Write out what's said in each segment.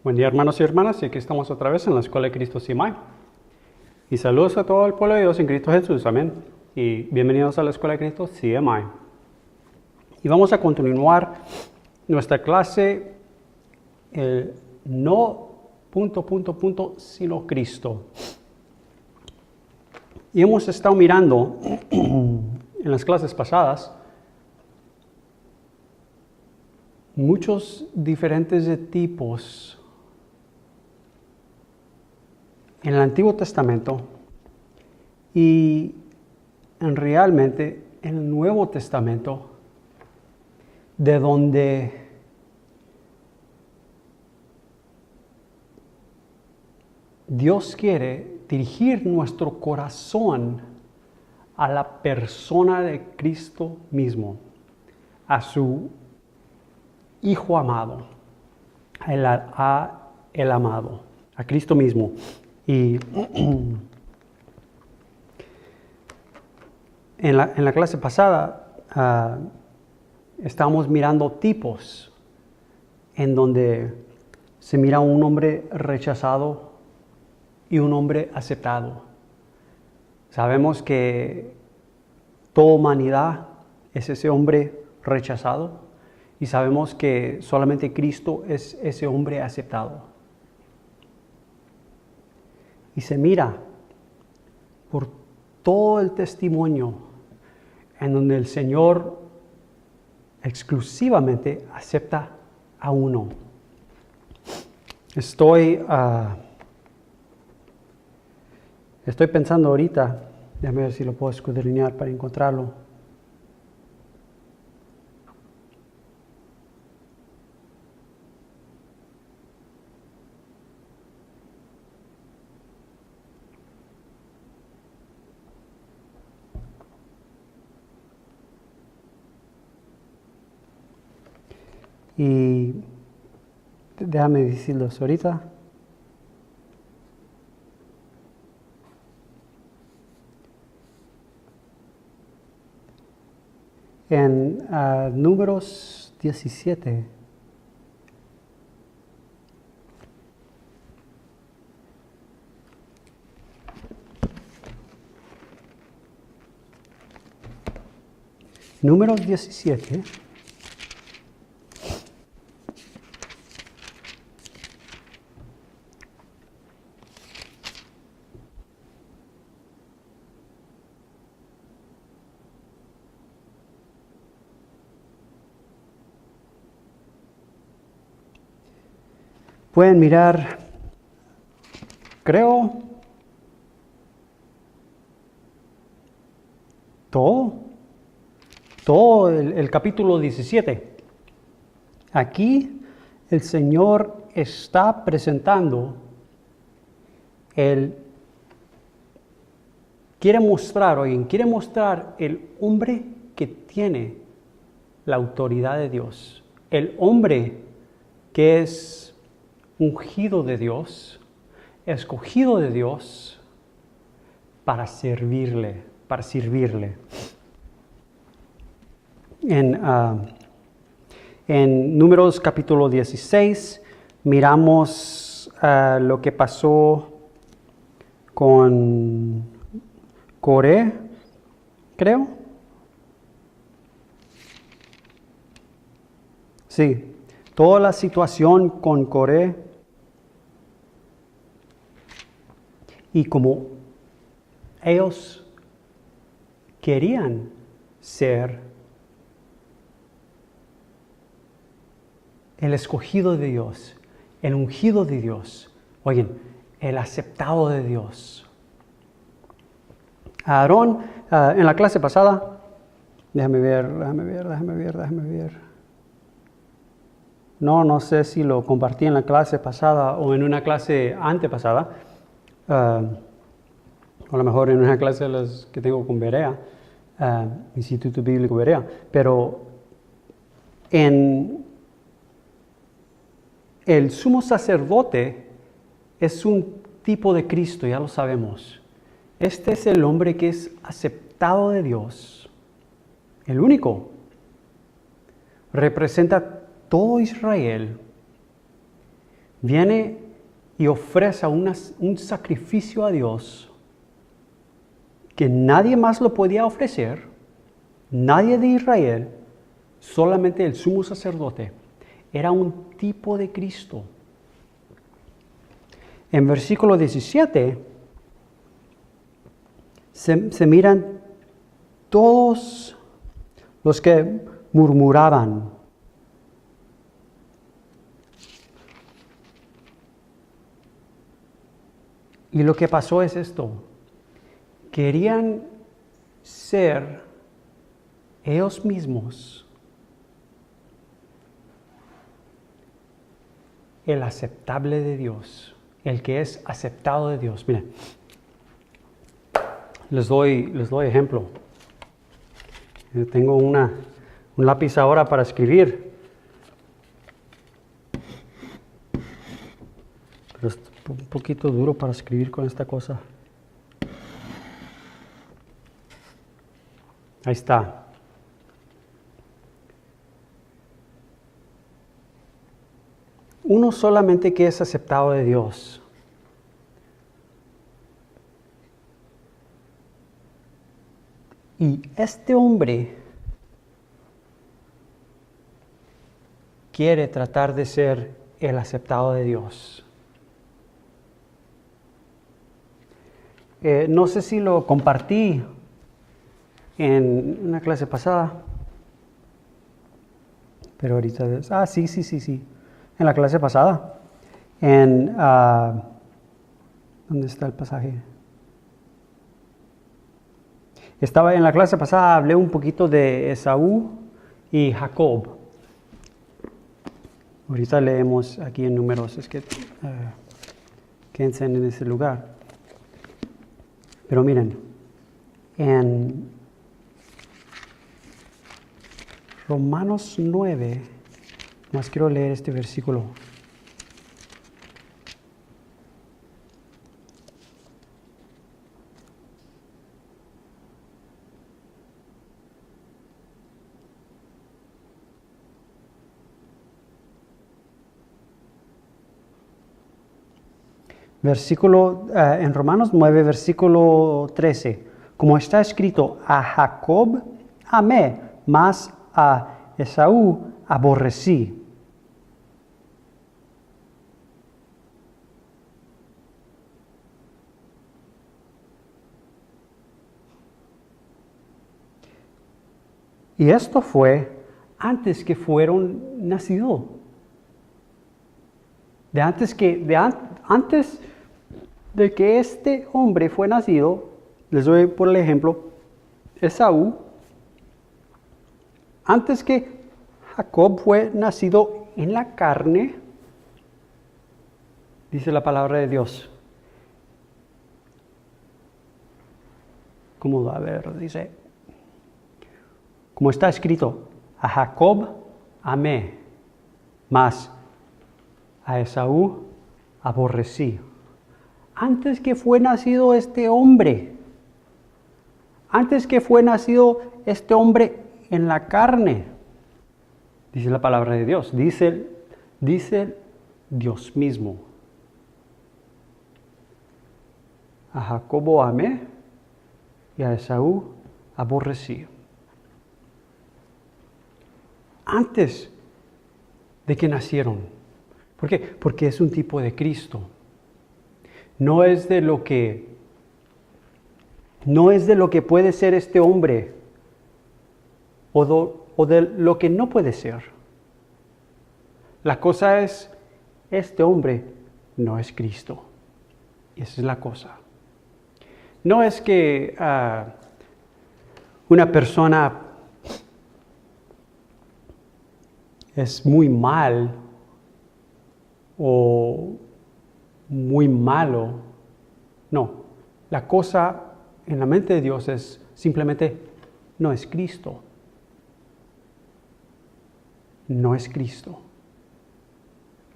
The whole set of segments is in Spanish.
Buen día, hermanos y hermanas, y aquí estamos otra vez en la Escuela de Cristo CMI. Y saludos a todo el pueblo de Dios en Cristo Jesús, amén. Y bienvenidos a la Escuela de Cristo CMI. Y vamos a continuar nuestra clase, no ... sino Cristo. Y hemos estado mirando en las clases pasadas muchos diferentes tipos en el Antiguo Testamento y realmente en el Nuevo Testamento, de donde Dios quiere dirigir nuestro corazón a la persona de Cristo mismo, a su Hijo amado, a el amado, a Cristo mismo. Y en la clase pasada estábamos mirando tipos en donde se mira un hombre rechazado y un hombre aceptado. Sabemos que toda humanidad es ese hombre rechazado y sabemos que solamente Cristo es ese hombre aceptado. Y se mira por todo el testimonio en donde el Señor exclusivamente acepta a uno. Estoy pensando ahorita, déjame ver si lo puedo escudriñar para encontrarlo. Y déjame decirlos ahorita. En Números 17. Números 17. Pueden mirar, creo, todo el capítulo 17. Aquí el Señor está presentando, quiere mostrar el hombre que tiene la autoridad de Dios, el hombre que es ungido de Dios, escogido de Dios para servirle. En Números capítulo 16 miramos lo que pasó con Coré, creo. Sí, toda la situación con Coré. Y como ellos querían ser el escogido de Dios, el ungido de Dios, oigan, el aceptado de Dios. Aarón, en la clase pasada, déjame ver. No sé si lo compartí en la clase pasada o en una clase antepasada. A lo mejor en una clase de las que tengo con Berea, Instituto Bíblico Berea, pero en el sumo sacerdote es un tipo de Cristo, ya lo sabemos. Este es el hombre que es aceptado de Dios, el único. Representa todo Israel viene y ofrece un sacrificio a Dios que nadie más lo podía ofrecer, nadie de Israel, solamente el sumo sacerdote. Era un tipo de Cristo. En versículo 17 se miran todos los que murmuraban. Y lo que pasó es esto. Querían ser ellos mismos el aceptable de Dios, el que es aceptado de Dios. Miren, les doy ejemplo. Yo tengo un lápiz ahora para escribir, pero es un poquito duro para escribir con esta cosa. Ahí está. Uno solamente que es aceptado de Dios. Y este hombre quiere tratar de ser el aceptado de Dios. No sé si lo compartí en una clase pasada, pero ahorita sí. En la clase pasada, ¿dónde está el pasaje? Estaba en la clase pasada, hablé un poquito de Esaú y Jacob. Ahorita leemos aquí en Números, es que quédense en ese lugar. Pero miren, en Romanos 9, más quiero leer este versículo. En Romanos 9, versículo 13, como está escrito, a Jacob amé, mas a Esaú aborrecí. Y esto fue antes que fueron nacidos. Antes de que este hombre fue nacido, les doy por el ejemplo, Esaú, antes que Jacob fue nacido en la carne, dice la palabra de Dios. ¿Cómo va a ver? Dice, como está escrito, a Jacob amé, mas a Esaú aborrecí. Antes que fue nacido este hombre, antes que fue nacido este hombre en la carne, dice la palabra de Dios, dice Dios mismo. A Jacobo amé y a Esaú aborrecí. Antes de que nacieron. ¿Por qué? Porque es un tipo de Cristo. No es de lo que puede ser este hombre o de lo que no puede ser. La cosa es, este hombre no es Cristo. Y esa es la cosa. No es que una persona es muy mal o muy malo. No, la cosa en la mente de Dios es simplemente no es Cristo. No es Cristo.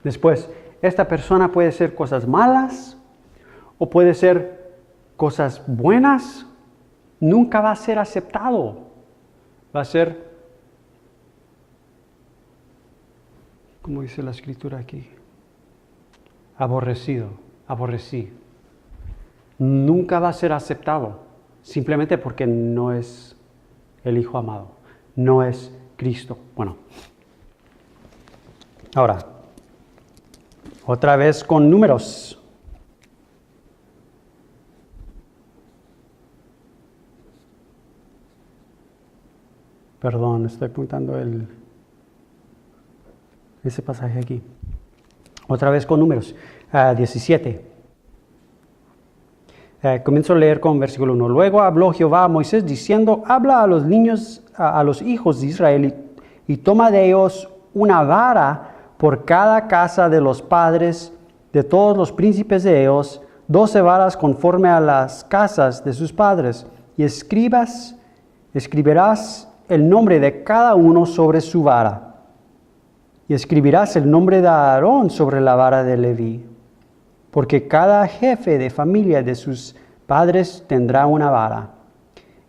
Después, esta persona puede ser cosas malas o puede ser cosas buenas. Nunca va a ser aceptado. Va a ser, ¿cómo dice la escritura aquí? aborrecido, aborrecí. Nunca va a ser aceptado, simplemente porque no es el Hijo amado, no es Cristo. Bueno, ahora, otra vez con números. Perdón, estoy apuntando ese pasaje aquí. Otra vez con números. 17. Comienzo a leer con versículo 1. Luego habló Jehová a Moisés diciendo, habla a los niños, a los hijos de Israel y toma de ellos una vara por cada casa de los padres de todos los príncipes de ellos, 12 varas conforme a las casas de sus padres, y escribirás el nombre de cada uno sobre su vara, y escribirás el nombre de Aarón sobre la vara de Leví, porque cada jefe de familia de sus padres tendrá una vara,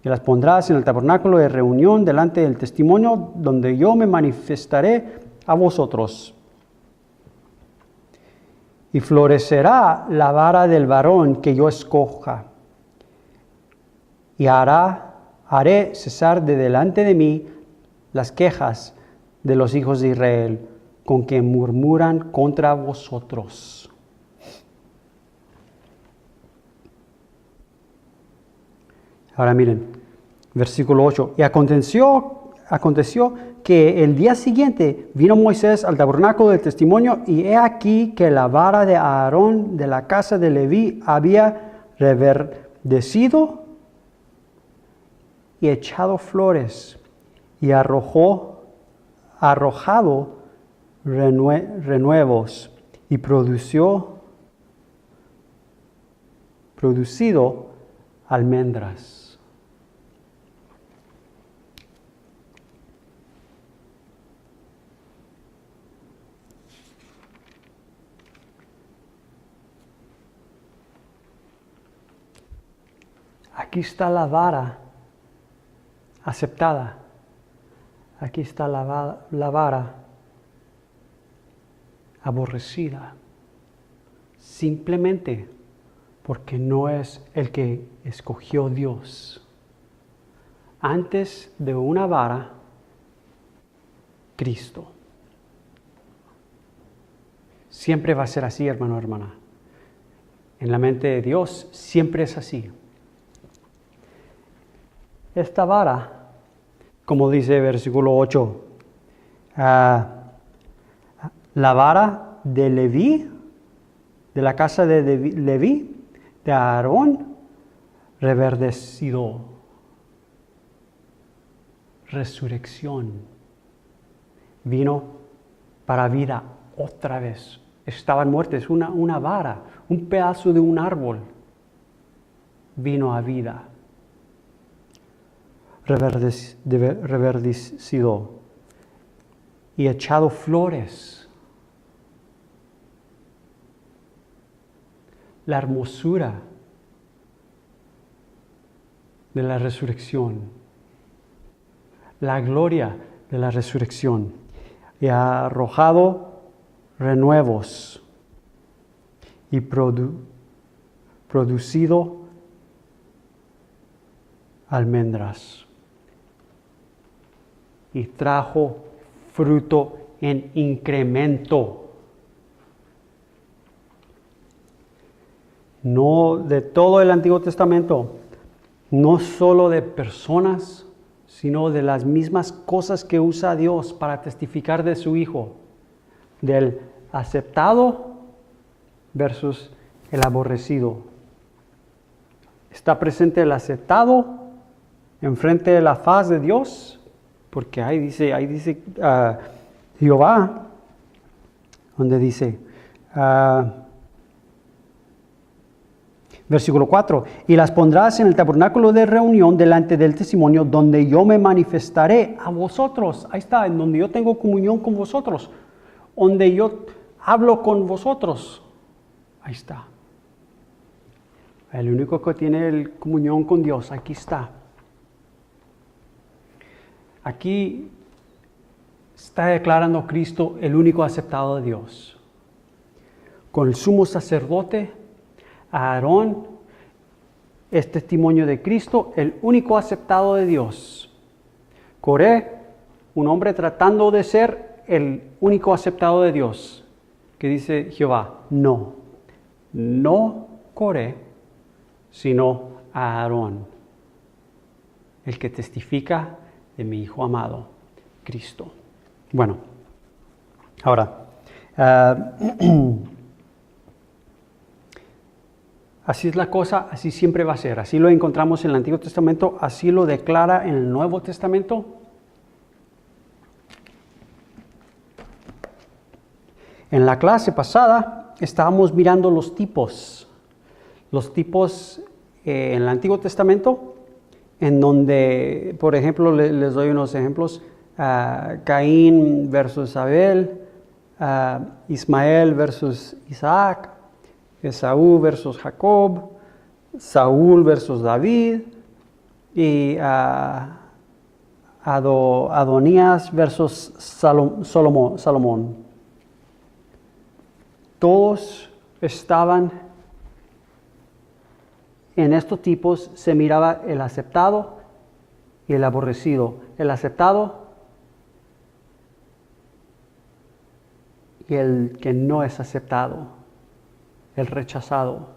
y las pondrás en el tabernáculo de reunión delante del testimonio, donde yo me manifestaré a vosotros. Y florecerá la vara del varón que yo escoja, y haré cesar de delante de mí las quejas de los hijos de Israel, con que murmuran contra vosotros. Ahora miren, versículo 8. Y aconteció que el día siguiente vino Moisés al tabernáculo del testimonio, y he aquí que la vara de Aarón de la casa de Leví había reverdecido y echado flores, y arrojado renuevos, y producido almendras. Aquí está la vara aceptada. Aquí está la vara aborrecida. Simplemente porque no es el que escogió Dios. Antes de una vara, Cristo. Siempre va a ser así, hermano, hermana. En la mente de Dios siempre es así. Esta vara, como dice el versículo 8, la vara de Leví, de la casa de Leví, de Aarón, reverdecido. Resurrección. Vino para vida otra vez. Estaban muertos, una vara, un pedazo de un árbol. Vino a vida. Reverdecido y echado flores. La hermosura de la resurrección, la gloria de la resurrección, y ha arrojado renuevos y producido almendras. Y trajo fruto en incremento. No de todo el Antiguo Testamento, no solo de personas, sino de las mismas cosas que usa Dios para testificar de su Hijo, del aceptado versus el aborrecido. Está presente el aceptado enfrente de la faz de Dios, porque ahí dice Jehová, donde dice, versículo 4, y las pondrás en el tabernáculo de reunión delante del testimonio, donde yo me manifestaré a vosotros. Ahí está, en donde yo tengo comunión con vosotros, donde yo hablo con vosotros. Ahí está. El único que tiene comunión con Dios, aquí está. Aquí está declarando Cristo el único aceptado de Dios. con el sumo sacerdote, Aarón, es testimonio de Cristo, el único aceptado de Dios. Coré, un hombre tratando de ser el único aceptado de Dios. Que dice Jehová, no Coré, sino Aarón, el que testifica de mi Hijo amado, Cristo. Bueno, ahora, así es la cosa, así siempre va a ser. Así lo encontramos en el Antiguo Testamento, así lo declara en el Nuevo Testamento. En la clase pasada estábamos mirando los tipos en el Antiguo Testamento, en donde, por ejemplo, les doy unos ejemplos, Caín versus Abel, Ismael versus Isaac, Esaú versus Jacob, Saúl versus David, y Adonías versus Salomón. Todos estaban en estos tipos, se miraba el aceptado y el aborrecido. El aceptado y el que no es aceptado, el rechazado.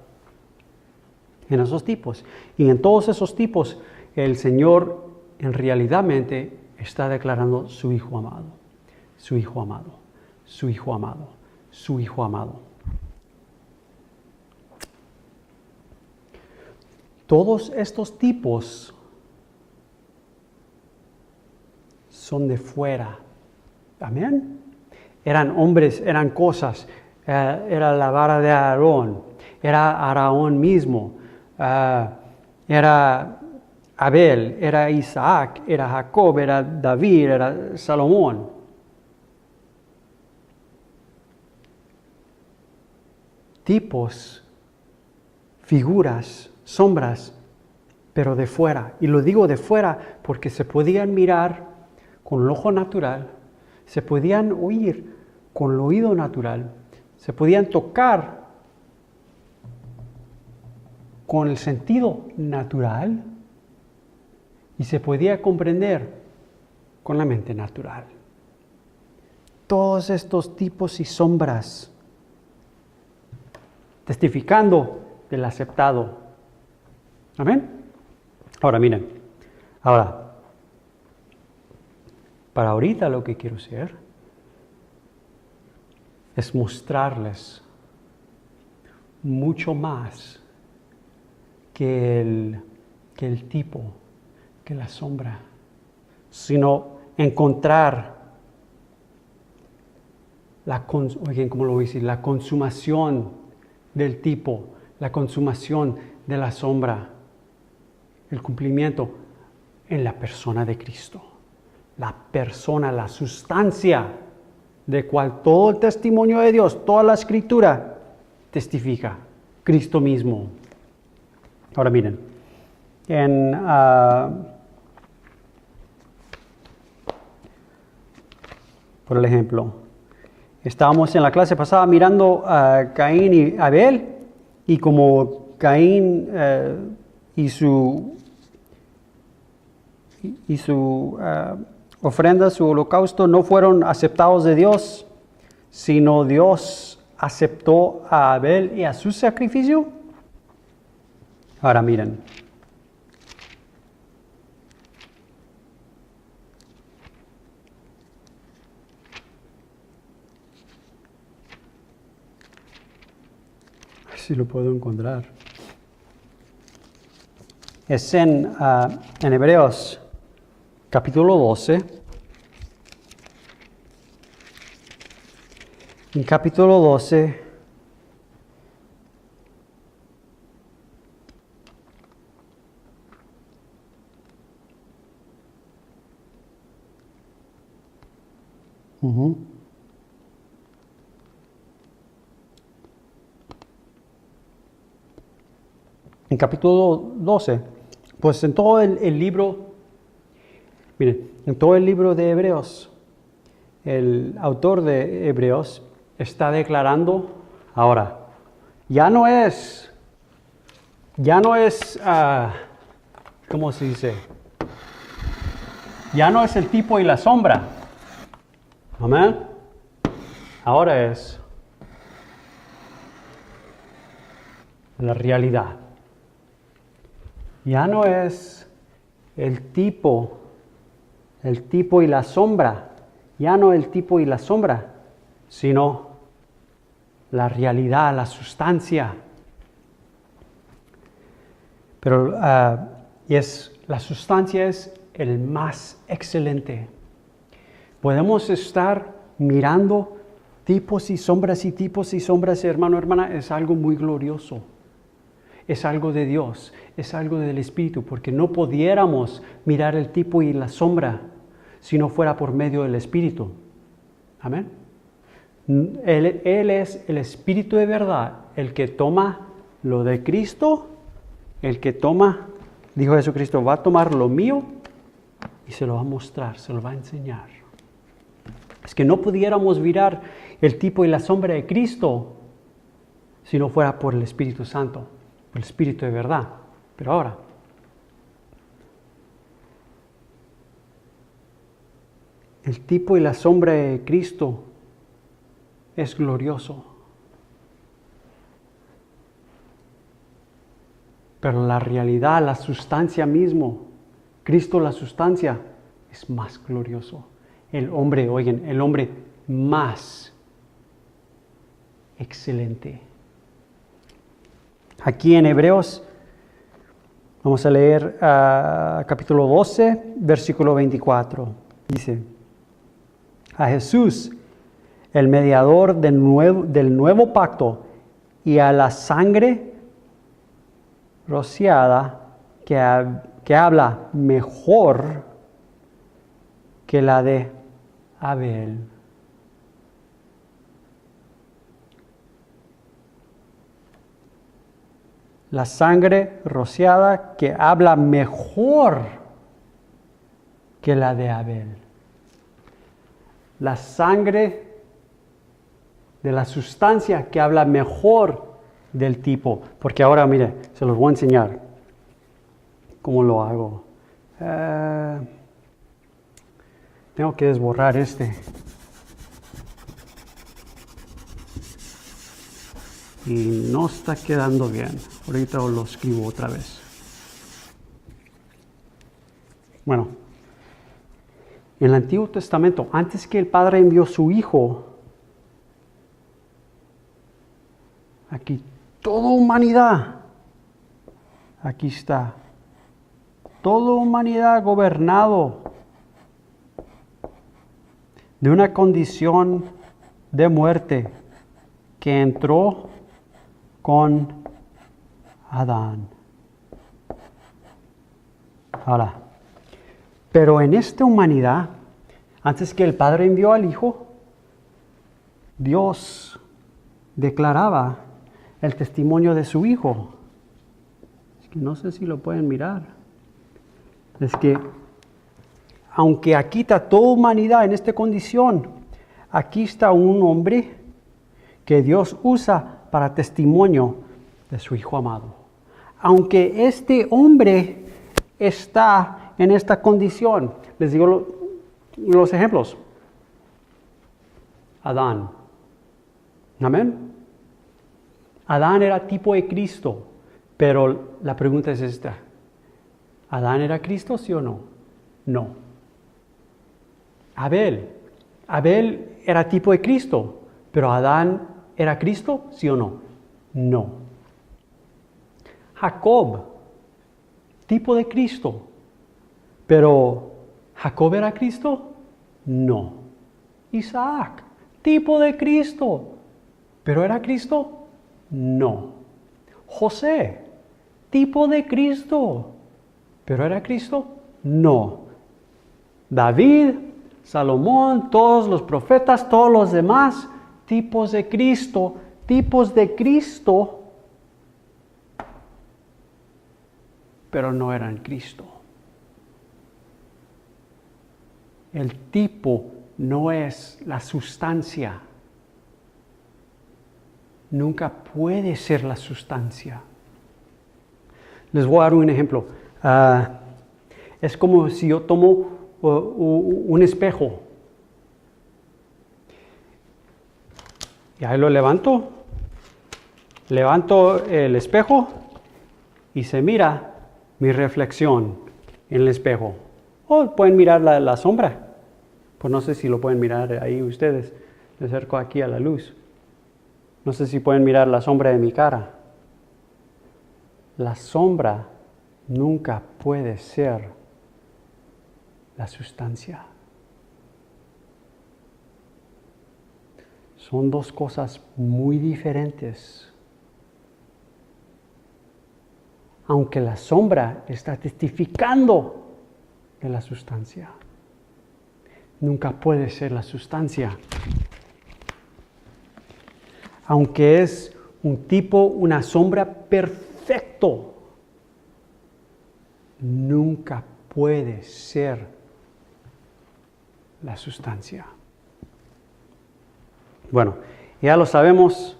En esos tipos. Y en todos esos tipos, el Señor en realidadmente está declarando su Hijo amado, su Hijo amado, su Hijo amado, su Hijo amado. Todos estos tipos son de fuera. Amén. Eran hombres, eran cosas. Era la vara de Aarón. Era Aarón mismo. Era Abel. Era Isaac. Era Jacob. Era David. Era Salomón. Tipos, figuras, sombras, pero de fuera. Y lo digo de fuera porque se podían mirar con el ojo natural, se podían oír con el oído natural, se podían tocar con el sentido natural y se podía comprender con la mente natural. Todos estos tipos y sombras testificando del aceptado. Amén. Ahora miren, para ahorita lo que quiero hacer es mostrarles mucho más que el tipo, que la sombra, sino encontrar la consumación del tipo, la consumación de la sombra, el cumplimiento en la persona de Cristo. La persona, la sustancia de cual todo el testimonio de Dios, toda la Escritura testifica, Cristo mismo. Ahora miren, por ejemplo, estábamos en la clase pasada mirando a Caín y Abel, y como Caín y su ofrenda, su holocausto no fueron aceptados de Dios, sino Dios aceptó a Abel y a su sacrificio. Ahora miren. Si lo puedo encontrar. Es en Hebreos capítulo 12. En capítulo 12, en capítulo 12, pues en todo el libro, miren, en todo el libro de Hebreos, el autor de Hebreos está declarando Ahora, ya no es, ¿cómo se dice? Ya no es el tipo y la sombra. Amén. Ahora es la realidad. Ya no es el tipo y la sombra. Ya no el tipo y la sombra, sino la realidad, la sustancia. Pero la sustancia es el más excelente. Podemos estar mirando tipos y sombras y tipos y sombras, hermano, hermana, es algo muy glorioso. Es algo de Dios, es algo del Espíritu, porque no pudiéramos mirar el tipo y la sombra si no fuera por medio del Espíritu. Amén. Él es el Espíritu de verdad, el que toma lo de Cristo, el que toma, dijo Jesucristo, va a tomar lo mío y se lo va a mostrar, se lo va a enseñar. Es que no pudiéramos mirar el tipo y la sombra de Cristo si no fuera por el Espíritu Santo, por el Espíritu de verdad. Pero ahora, el tipo y la sombra de Cristo es glorioso. Pero la realidad, la sustancia mismo, Cristo la sustancia, es más glorioso. El hombre, oigan, el hombre más excelente. Aquí en Hebreos, vamos a leer capítulo 12, versículo 24. Dice, a Jesús, el mediador del nuevo pacto, y a la sangre rociada que habla mejor que la de Abel. La sangre rociada que habla mejor que la de Abel. La sangre de la sustancia que habla mejor del tipo. Porque ahora, mire, se los voy a enseñar cómo lo hago. Tengo que desborrar este. Y no está quedando bien. Ahorita lo escribo otra vez. Bueno, en el Antiguo Testamento, antes que el Padre envió su Hijo, aquí toda humanidad, aquí está, toda humanidad gobernado de una condición de muerte que entró con Adán. Ahora, pero en esta humanidad, antes que el Padre envió al Hijo, Dios declaraba el testimonio de su Hijo. Es que no sé si lo pueden mirar. Es que, aunque aquí está toda humanidad en esta condición, aquí está un hombre que Dios usa para testimonio de su Hijo amado. Aunque este hombre está en esta condición, les digo los ejemplos. Adán. Amén. Adán era tipo de Cristo, pero la pregunta es esta. ¿Adán era Cristo, sí o no? No. Abel era tipo de Cristo, pero Adán era Cristo, sí o no? No. Jacob, tipo de Cristo, pero ¿Jacob era Cristo? No. Isaac, tipo de Cristo, pero ¿era Cristo? No. José, tipo de Cristo, pero ¿era Cristo? No. David, Salomón, todos los profetas, todos los demás, tipos de Cristo, pero no eran Cristo. El tipo no es la sustancia. nunca puede ser la sustancia. Les voy a dar un ejemplo. Es como si yo tomo un espejo y ahí lo levanto el espejo y se mira mi reflexión en el espejo. O pueden mirar la sombra. Pues no sé si lo pueden mirar ahí ustedes. Me acerco aquí a la luz. No sé si pueden mirar la sombra de mi cara. La sombra nunca puede ser la sustancia. Son dos cosas muy diferentes. Aunque la sombra está testificando de la sustancia, nunca puede ser la sustancia. Aunque es un tipo, una sombra perfecto, nunca puede ser la sustancia. Bueno, ya lo sabemos,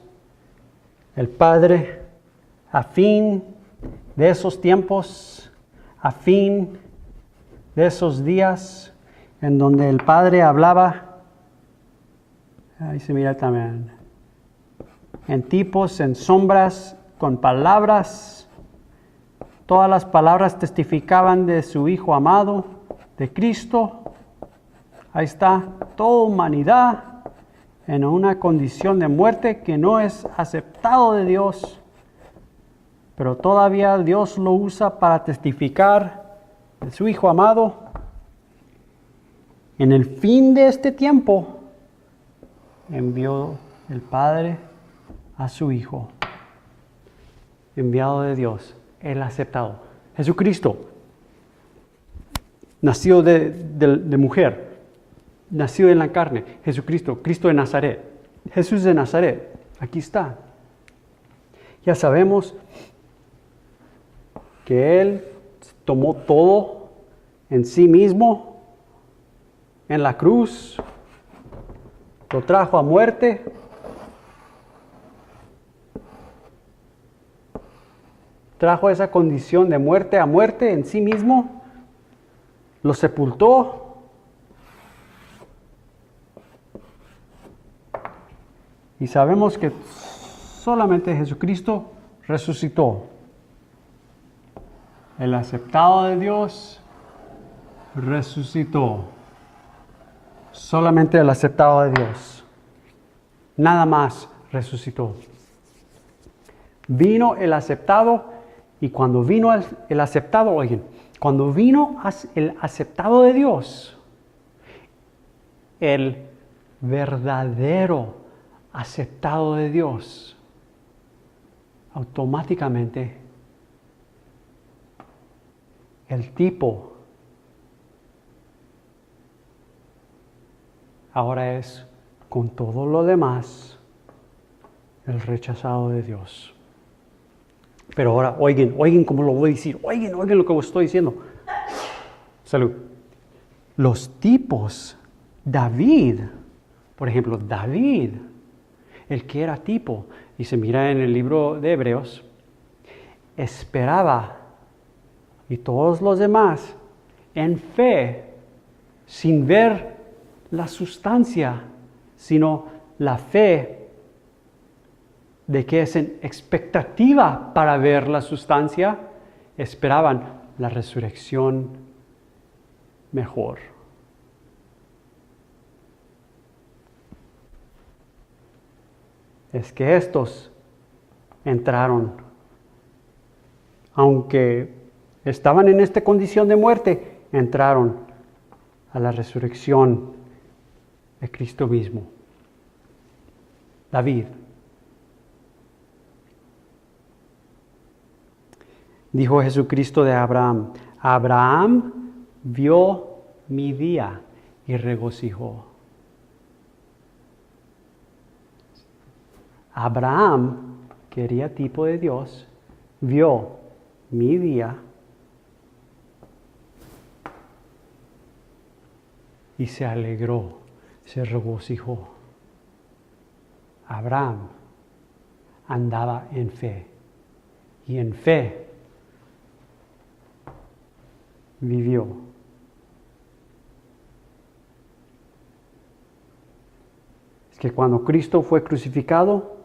el Padre, a fin de esos tiempos, a fin de esos días en donde el Padre hablaba, ahí se mira también, en tipos, en sombras, con palabras. Todas las palabras testificaban de su Hijo amado, de Cristo. Ahí está, toda humanidad en una condición de muerte que no es aceptado de Dios, pero todavía Dios lo usa para testificar de su Hijo amado. En el fin de este tiempo, envió el Padre a su Hijo, enviado de Dios, el aceptado. Jesucristo, nacido de mujer, nacido en la carne. Jesucristo, Cristo de Nazaret, Jesús de Nazaret, aquí está. Ya sabemos que Él tomó todo en sí mismo, en la cruz, lo trajo a muerte. Trajo esa condición de muerte a muerte en sí mismo, lo sepultó y sabemos que solamente Jesucristo resucitó. El aceptado de Dios resucitó. Solamente el aceptado de Dios. Nada más resucitó. Vino el aceptado. Y cuando vino el aceptado, oigan, cuando vino el aceptado de Dios, el verdadero aceptado de Dios, automáticamente el tipo ahora es, con todo lo demás, el rechazado de Dios. Pero ahora, oigan cómo lo voy a decir. Oigan lo que estoy diciendo. Salud. Los tipos, David, por ejemplo, David, el que era tipo, y se mira en el libro de Hebreos, esperaba, y todos los demás, en fe, sin ver la sustancia, sino la fe de que es en expectativa para ver la sustancia, esperaban la resurrección mejor. Es que estos entraron, aunque estaban en esta condición de muerte, entraron a la resurrección de Cristo mismo. David. Dijo Jesucristo de Abraham, Abraham vio mi día y regocijó. Abraham, que era tipo de Dios, vio mi día y se alegró, se regocijó. Abraham andaba en fe. Y en fe vivió. Es que cuando Cristo fue crucificado,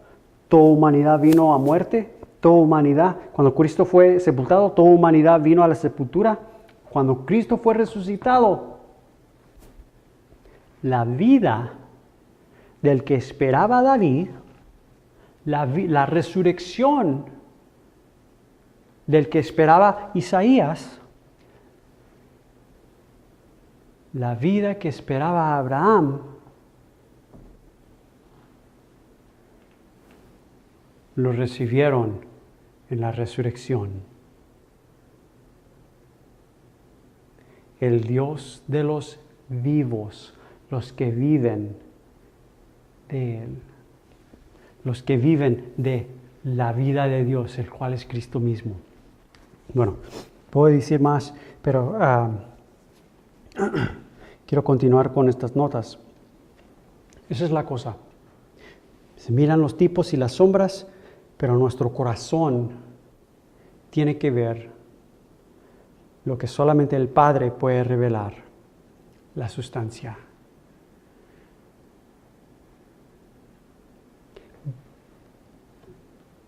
toda humanidad vino a muerte. Toda humanidad, cuando Cristo fue sepultado, toda humanidad vino a la sepultura. Cuando Cristo fue resucitado, la vida del que esperaba David, la resurrección del que esperaba Isaías, la vida que esperaba Abraham, lo recibieron en la resurrección. El Dios de los vivos, los que viven de Él, los que viven de la vida de Dios, el cual es Cristo mismo. Bueno, puedo decir más, pero quiero continuar con estas notas. Esa es la cosa. Se miran los tipos y las sombras, pero nuestro corazón tiene que ver lo que solamente el Padre puede revelar, la sustancia.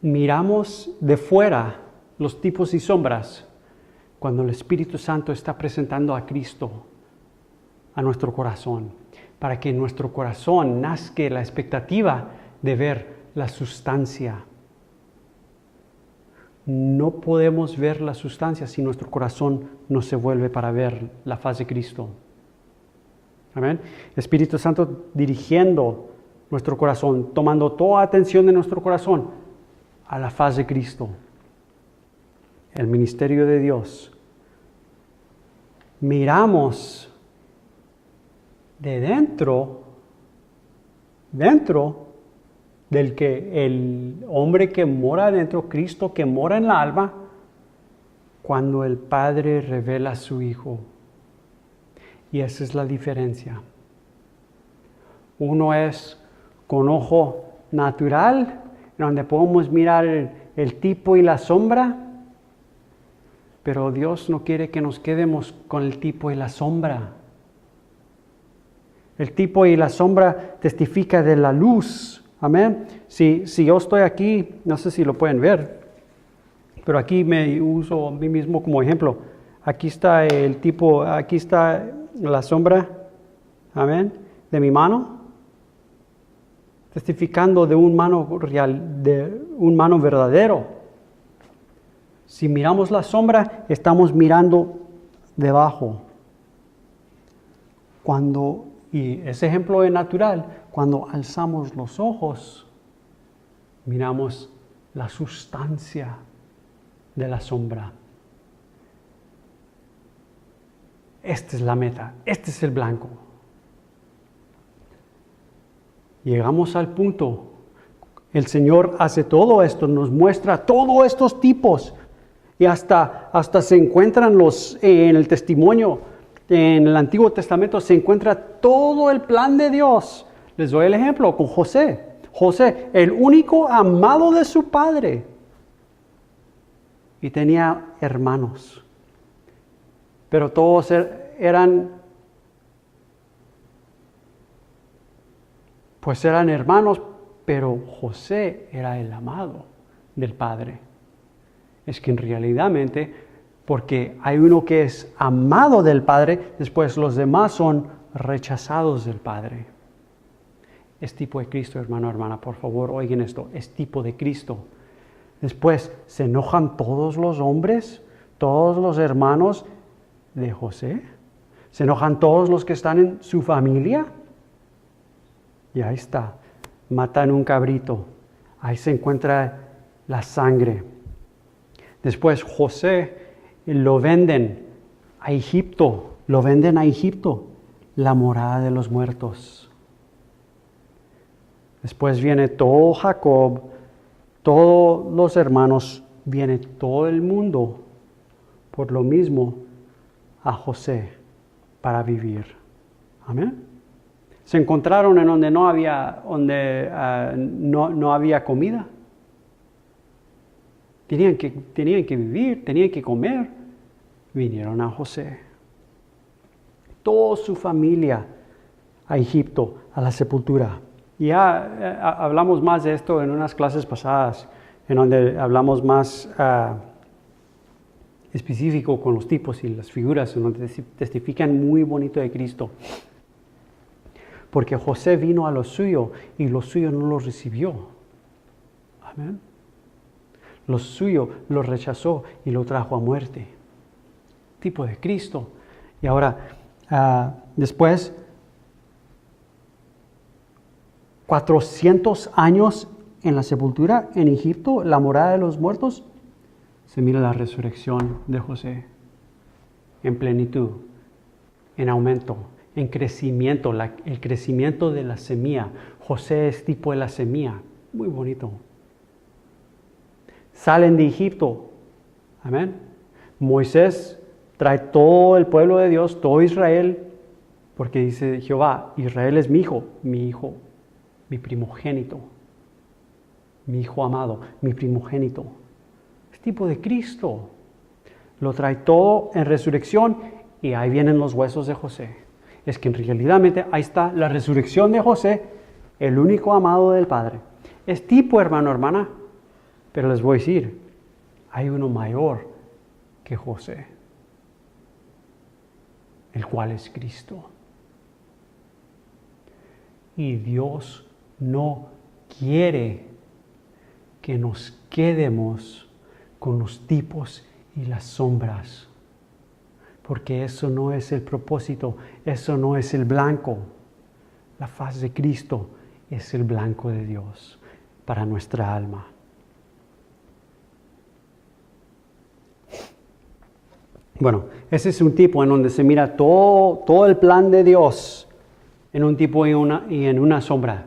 Miramos de fuera los tipos y sombras cuando el Espíritu Santo está presentando a Cristo a nuestro corazón, para que en nuestro corazón nazca la expectativa de ver la sustancia. No podemos ver la sustancia si nuestro corazón no se vuelve para ver la faz de Cristo. Amén. El Espíritu Santo dirigiendo nuestro corazón, tomando toda atención de nuestro corazón a la faz de Cristo. El ministerio de Dios. Miramos de dentro del que el hombre que mora dentro, Cristo que mora en la alma, cuando el Padre revela a su Hijo. Y esa es la diferencia. Uno es con ojo natural, donde podemos mirar el tipo y la sombra, pero Dios no quiere que nos quedemos con el tipo y la sombra. El tipo y la sombra testifica de la luz. Amén. Si yo estoy aquí, no sé si lo pueden ver, pero aquí me uso a mí mismo como ejemplo. Aquí está el tipo, aquí está la sombra, amén, de mi mano, testificando de un mano real, de un mano verdadero. Si miramos la sombra, estamos mirando debajo. Y ese ejemplo es natural, cuando alzamos los ojos, miramos la sustancia de la sombra. Esta es la meta, este es el blanco. Llegamos al punto, el Señor hace todo esto, nos muestra todos estos tipos y hasta se encuentran en el testimonio, en el Antiguo Testamento se encuentra todo el plan de Dios. Les doy el ejemplo con José. José, el único amado de su padre. Y tenía hermanos. Pero todos eran hermanos, pero José era el amado del padre. Es que en realidad, porque hay uno que es amado del Padre, después los demás son rechazados del Padre. Es tipo de Cristo, hermano, hermana, por favor, oigan esto, es tipo de Cristo. Después, ¿se enojan todos los hombres, todos los hermanos de José? ¿Se enojan todos los que están en su familia? Y ahí está, matan un cabrito, ahí se encuentra la sangre. Después, José lo venden a Egipto, la morada de los muertos. Después viene todo Jacob, todos los hermanos, viene todo el mundo por lo mismo a José para vivir. Amén. Se encontraron en donde no había comida. Tenían que vivir, tenían que comer. Vinieron a José. Toda su familia a Egipto, a la sepultura. Ya hablamos más de esto en unas clases pasadas, en donde hablamos más específico con los tipos y las figuras, en donde testifican muy bonito de Cristo. Porque José vino a lo suyo y lo suyo no lo recibió. Amén. Lo suyo lo rechazó y lo trajo a muerte. Tipo de Cristo. Y ahora, después, 400 años en la sepultura en Egipto, la morada de los muertos, se mira la resurrección de José en plenitud, en aumento, en crecimiento, el crecimiento de la semilla. José es tipo de la semilla, muy bonito. Salen de Egipto, amén. Moisés trae todo el pueblo de Dios, todo Israel, porque dice Jehová, Israel es mi hijo, mi primogénito, mi hijo amado, mi primogénito. Es tipo de Cristo. Lo trae todo en resurrección y ahí vienen los huesos de José. Es que en realidad ahí está la resurrección de José, el único amado del Padre. Es tipo, hermano, hermana, pero les voy a decir, hay uno mayor que José, el cual es Cristo. Y Dios no quiere que nos quedemos con los tipos y las sombras, porque eso no es el propósito, eso no es el blanco. La faz de Cristo es el blanco de Dios para nuestra alma. Bueno, ese es un tipo en donde se mira todo el plan de Dios en un tipo y en una sombra.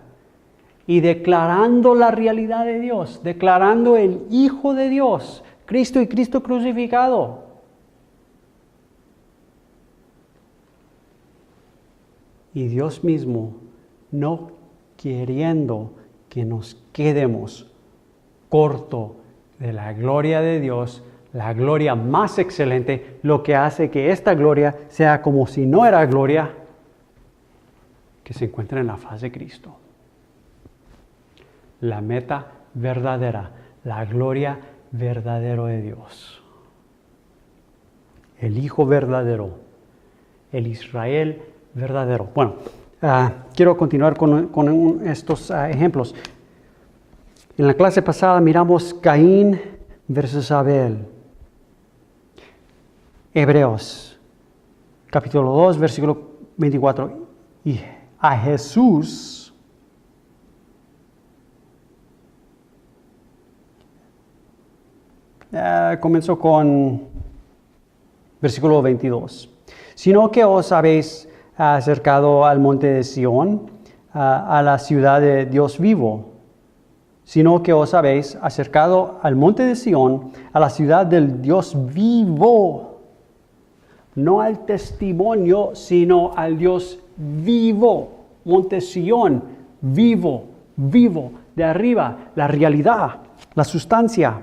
Y declarando la realidad de Dios, declarando el Hijo de Dios, Cristo y Cristo crucificado. Y Dios mismo no queriendo que nos quedemos corto de la gloria de Dios, la gloria más excelente, lo que hace que esta gloria sea como si no era gloria, que se encuentra en la faz de Cristo. La meta verdadera, la gloria verdadera de Dios. El Hijo verdadero, el Israel verdadero. Bueno, quiero continuar con estos ejemplos. En la clase pasada miramos Caín versus Abel. Hebreos, capítulo 2, versículo 24. Y a Jesús comenzó con versículo 22. Sino que os habéis acercado al monte de Sión, a la ciudad de Dios vivo. Sino que os habéis acercado al monte de Sión, a la ciudad del Dios vivo. No al testimonio, sino al Dios vivo. Monte Sión, vivo, de arriba, la realidad, la sustancia.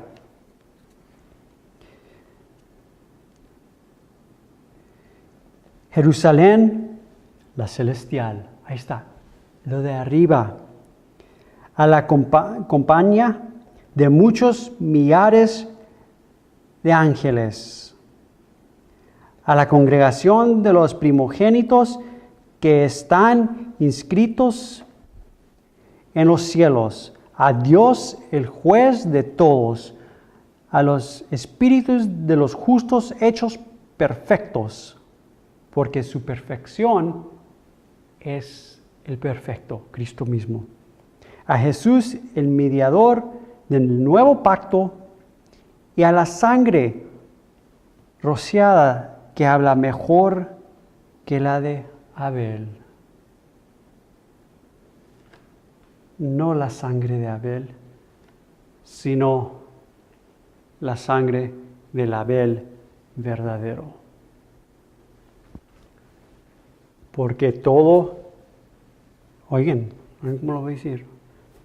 Jerusalén, la celestial, ahí está, lo de arriba. A la compañía de muchos millares de ángeles. A la congregación de los primogénitos que están inscritos en los cielos. A Dios, el juez de todos. A los espíritus de los justos hechos perfectos. Porque su perfección es el perfecto, Cristo mismo. A Jesús, el mediador del nuevo pacto, y a la sangre rociada que habla mejor que la de Abel. No la sangre de Abel, sino la sangre del Abel verdadero. Porque todo, oigan, ¿cómo lo voy a decir?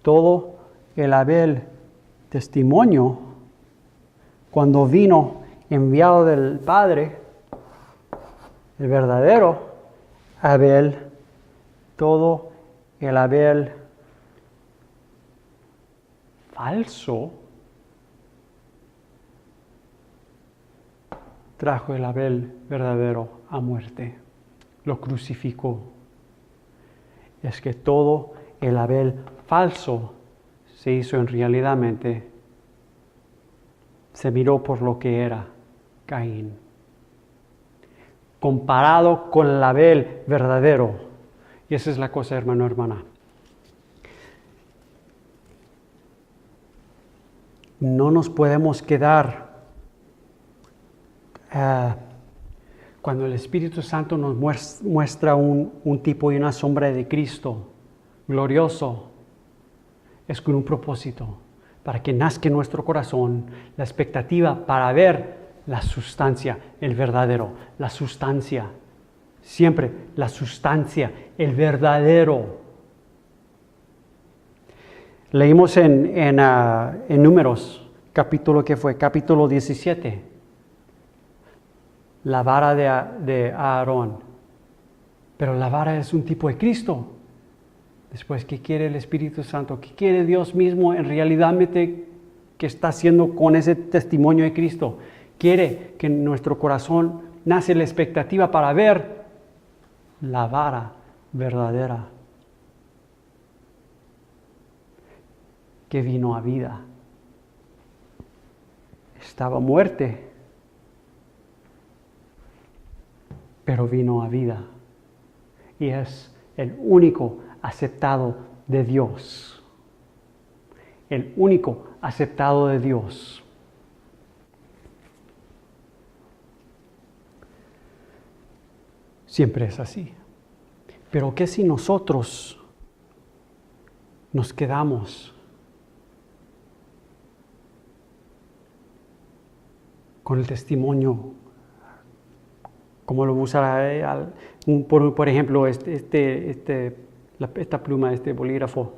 Todo el Abel testimonio cuando vino enviado del Padre, el verdadero Abel, todo el Abel falso trajo el Abel verdadero a muerte, lo crucificó. Es que todo el Abel falso se hizo en realidadmente, se miró por lo que era Caín. Comparado con el Abel verdadero. Y esa es la cosa, hermano, hermana. No nos podemos quedar cuando el Espíritu Santo nos muestra un tipo y una sombra de Cristo glorioso. Es con un propósito, para que nazca en nuestro corazón la expectativa para ver la sustancia, el verdadero, la sustancia, siempre la sustancia, el verdadero. Leímos en Números, capítulo 17, la vara de Aarón, pero la vara es un tipo de Cristo. Después, ¿qué quiere el Espíritu Santo? ¿Qué quiere Dios mismo en realidad que está haciendo con ese testimonio de Cristo? Quiere que en nuestro corazón nace la expectativa para ver la vara verdadera que vino a vida. Estaba muerte, pero vino a vida. Y es el único aceptado de Dios. El único aceptado de Dios. Siempre es así. Pero ¿qué si nosotros nos quedamos con el testimonio? Como lo usará por ejemplo, esta pluma, este bolígrafo.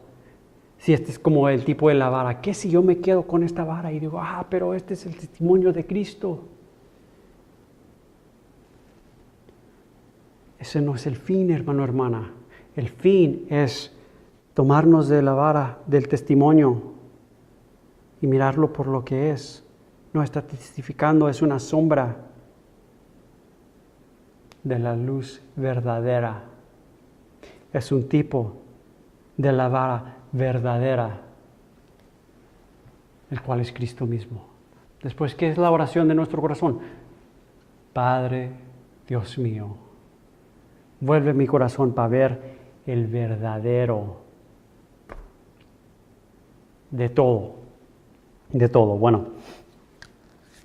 Si este es como el tipo de la vara, ¿qué si yo me quedo con esta vara y digo, pero este es el testimonio de Cristo? Ese no es el fin, hermano, hermana. El fin es tomarnos de la vara del testimonio y mirarlo por lo que es. No está testificando, es una sombra de la luz verdadera. Es un tipo de la vara verdadera, el cual es Cristo mismo. Después, ¿qué es la oración de nuestro corazón? Padre, Dios mío, vuelve mi corazón para ver el verdadero de todo. De todo. Bueno,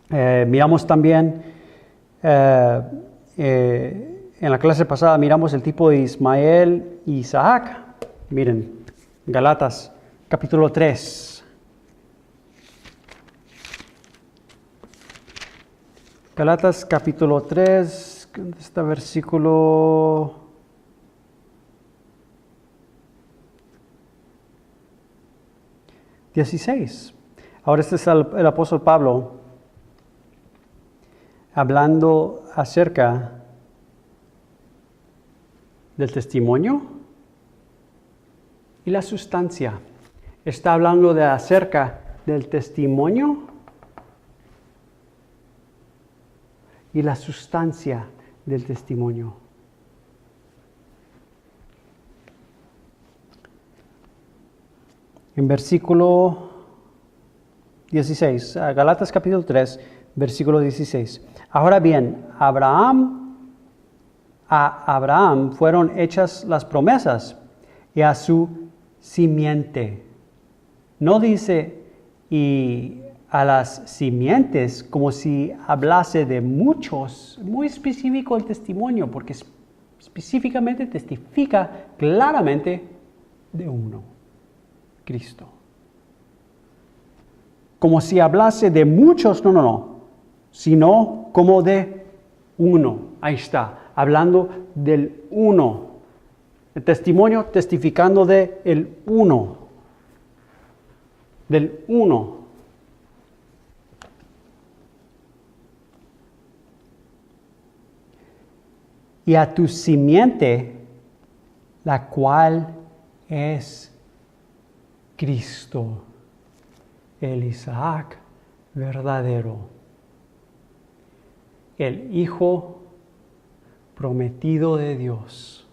miramos también en la clase pasada miramos el tipo de Ismael y Isaac. Miren, Galatas, capítulo 3. Galatas, capítulo 3, ¿dónde está el versículo? (16). Ahora este es el apóstol Pablo hablando acerca del testimonio y la sustancia. Está hablando acerca del testimonio y la sustancia del testimonio. En versículo 16, Galatas capítulo 3, versículo 16. Ahora bien, a Abraham fueron hechas las promesas y a su simiente. No dice y a las simientes como si hablase de muchos, muy específico el testimonio, porque específicamente testifica claramente de uno, Cristo. Como si hablase de muchos, no, sino como de uno. Ahí está, hablando del uno. El testimonio testificando de el uno. Del uno. y a tu simiente, la cual es Cristo, el Isaac verdadero, el Hijo prometido de Dios,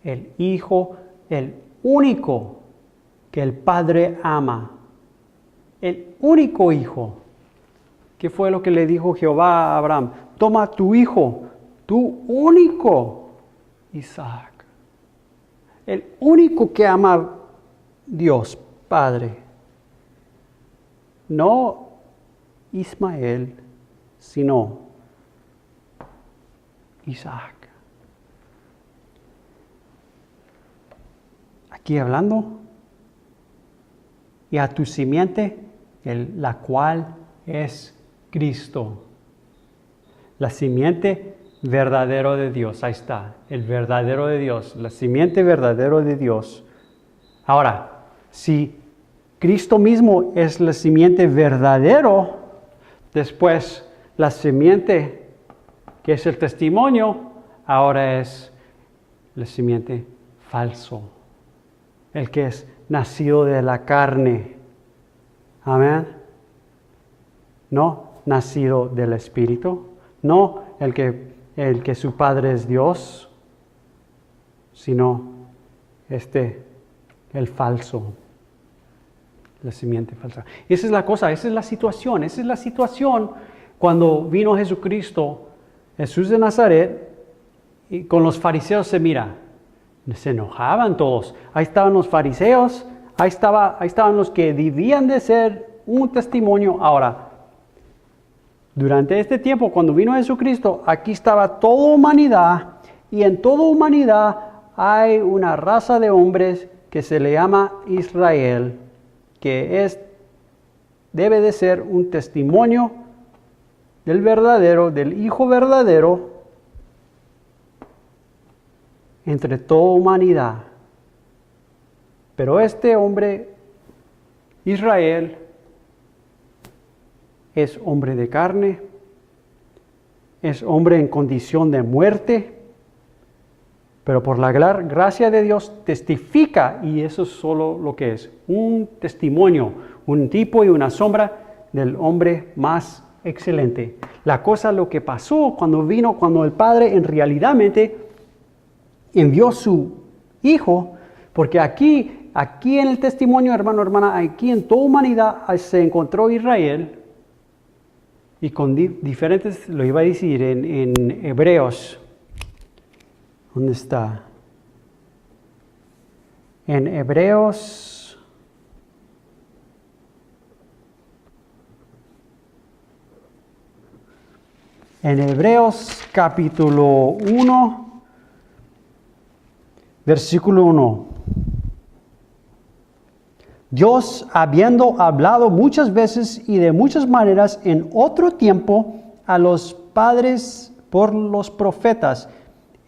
el Hijo, el único que el Padre ama, el único Hijo. ¿Qué fue lo que le dijo Jehová a Abraham? Toma tu hijo, tu único Isaac. El único que ama Dios, Padre. No Ismael, sino Isaac. Aquí hablando, y a tu simiente, la cual es Cristo. La simiente verdadero de Dios. Ahí está, el verdadero de Dios, la simiente verdadero de Dios. Ahora, si Cristo mismo es la simiente verdadero, después la simiente que es el testimonio, ahora es la simiente falso. El que es nacido de la carne. Amén. No nacido del Espíritu. No el que su Padre es Dios, sino el falso. La simiente falsa. Y esa es la cosa, esa es la situación. Esa es la situación cuando vino Jesucristo, Jesús de Nazaret, y con los fariseos se enojaban todos. Ahí estaban los fariseos, ahí estaban los que debían de ser un testimonio. Ahora, durante este tiempo, cuando vino Jesucristo, aquí estaba toda humanidad, y en toda humanidad hay una raza de hombres que se le llama Israel, que debe de ser un testimonio del verdadero, del Hijo verdadero, entre toda humanidad. Pero este hombre, Israel, es hombre de carne, es hombre en condición de muerte, pero por la gracia de Dios testifica, y eso es solo lo que es, un testimonio, un tipo y una sombra del hombre más excelente. La cosa, lo que pasó cuando el Padre en realidadmente envió su Hijo, porque aquí en el testimonio, hermano, hermana, aquí en toda humanidad se encontró Israel, y con diferentes, lo iba a decir en Hebreos. ¿Dónde está? En Hebreos. En Hebreos capítulo 1, versículo 1. Dios, habiendo hablado muchas veces y de muchas maneras en otro tiempo a los padres por los profetas,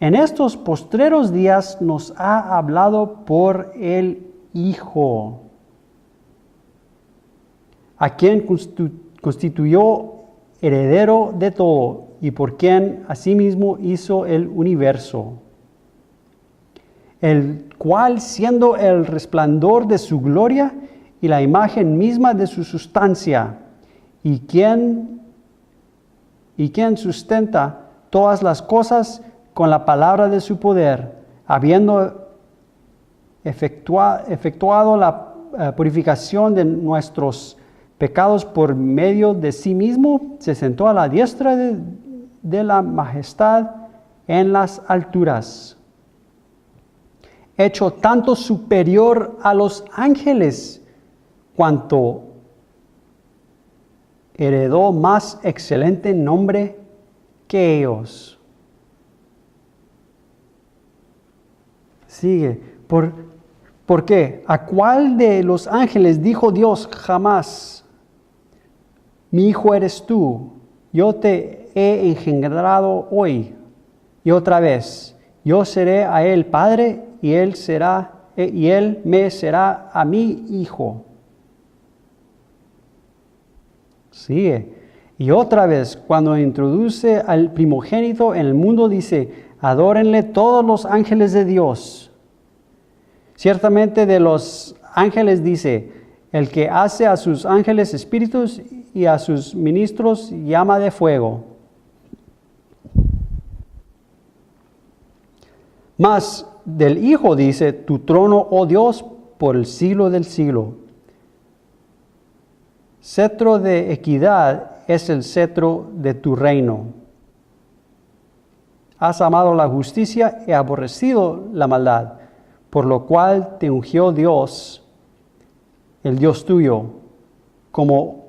en estos postreros días nos ha hablado por el Hijo, a quien constituyó heredero de todo y por quien asimismo hizo el universo, el cual, siendo el resplandor de su gloria y la imagen misma de su sustancia, y quien sustenta todas las cosas con la palabra de su poder, habiendo efectuado la purificación de nuestros pecados por medio de sí mismo, se sentó a la diestra de la majestad en las alturas, hecho tanto superior a los ángeles, cuanto heredó más excelente nombre que ellos. Sigue. ¿Por qué? ¿A cuál de los ángeles dijo Dios jamás: mi hijo eres tú, yo te he engendrado hoy? Y otra vez, yo seré a él padre y él me será a mí hijo. Sigue. Y otra vez, cuando introduce al primogénito en el mundo, dice, adórenle todos los ángeles de Dios. Ciertamente de los ángeles dice, el que hace a sus ángeles espíritus y a sus ministros llama de fuego. Mas del Hijo dice, tu trono, oh Dios, por el siglo del siglo. Cetro de equidad es el cetro de tu reino. Has amado la justicia y aborrecido la maldad, por lo cual te ungió Dios, el Dios tuyo, como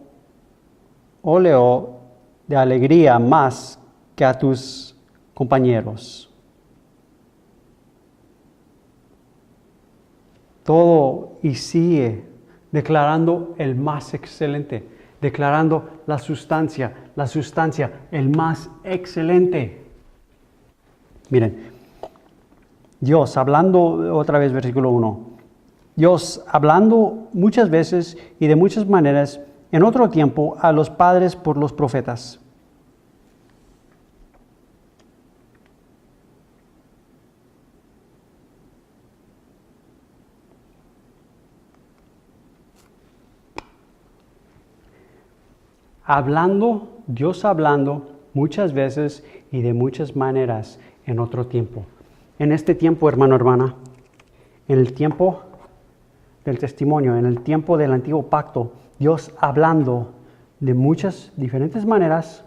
óleo de alegría más que a tus compañeros. Todo y sigue declarando el más excelente, declarando la sustancia, el más excelente. Miren, Dios hablando, otra vez versículo 1, Dios hablando muchas veces y de muchas maneras en otro tiempo a los padres por los profetas. Dios hablando muchas veces y de muchas maneras en otro tiempo. En este tiempo, hermano, hermana, en el tiempo del testimonio, en el tiempo del antiguo pacto, Dios hablando de muchas diferentes maneras,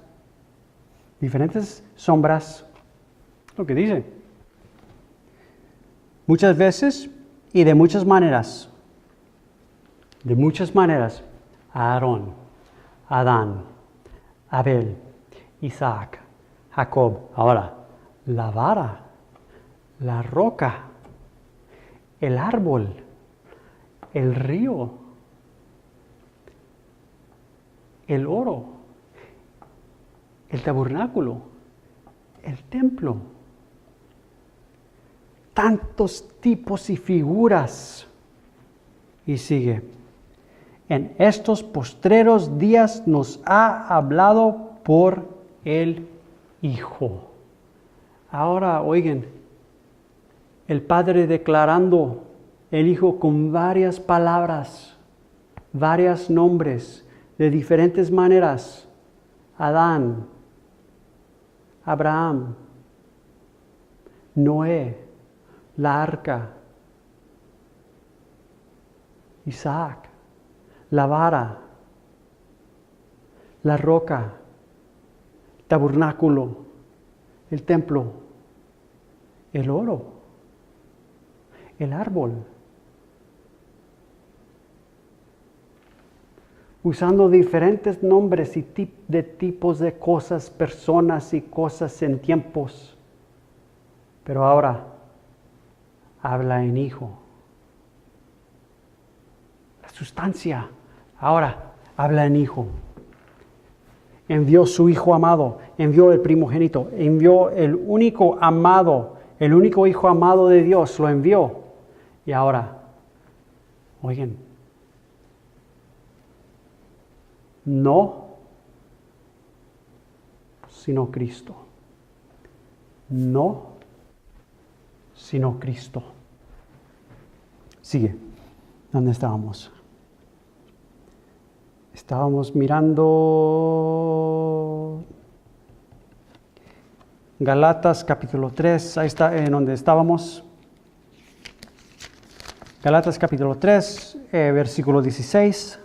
diferentes sombras, lo que dice. Muchas veces y de muchas maneras. De muchas maneras a Aarón, Adán, Abel, Isaac, Jacob. Ahora, la vara, la roca, el árbol, el río, el oro, el tabernáculo, el templo. Tantos tipos y figuras. Y sigue. En estos postreros días nos ha hablado por el Hijo. Ahora, oigan, el Padre declarando el Hijo con varias palabras, varios nombres, de diferentes maneras. Adán, Abraham, Noé, la arca, Isaac, la vara, la roca, el tabernáculo, el templo, el oro, el árbol. Usando diferentes nombres y de tipos de cosas, personas y cosas en tiempos. Pero ahora habla en Hijo. La sustancia. Ahora habla en Hijo. Envió su Hijo amado, envió el primogénito, envió el único amado, el único Hijo amado de Dios, lo envió. Y ahora, oigan, no, sino Cristo. No, sino Cristo. Sigue. ¿Dónde estábamos? Estábamos mirando Galatas capítulo 3, ahí está en donde estábamos. Galatas capítulo 3, versículo 16.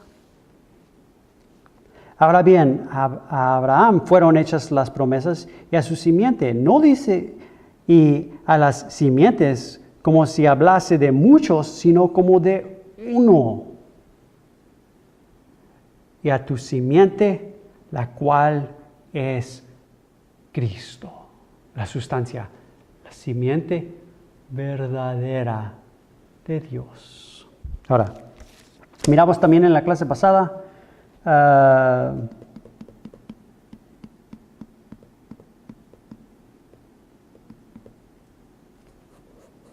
Ahora bien, a Abraham fueron hechas las promesas y a su simiente. No dice y a las simientes como si hablase de muchos, sino como de uno. Y a tu simiente, la cual es Cristo. La sustancia, la simiente verdadera de Dios. Ahora, miramos también en la clase pasada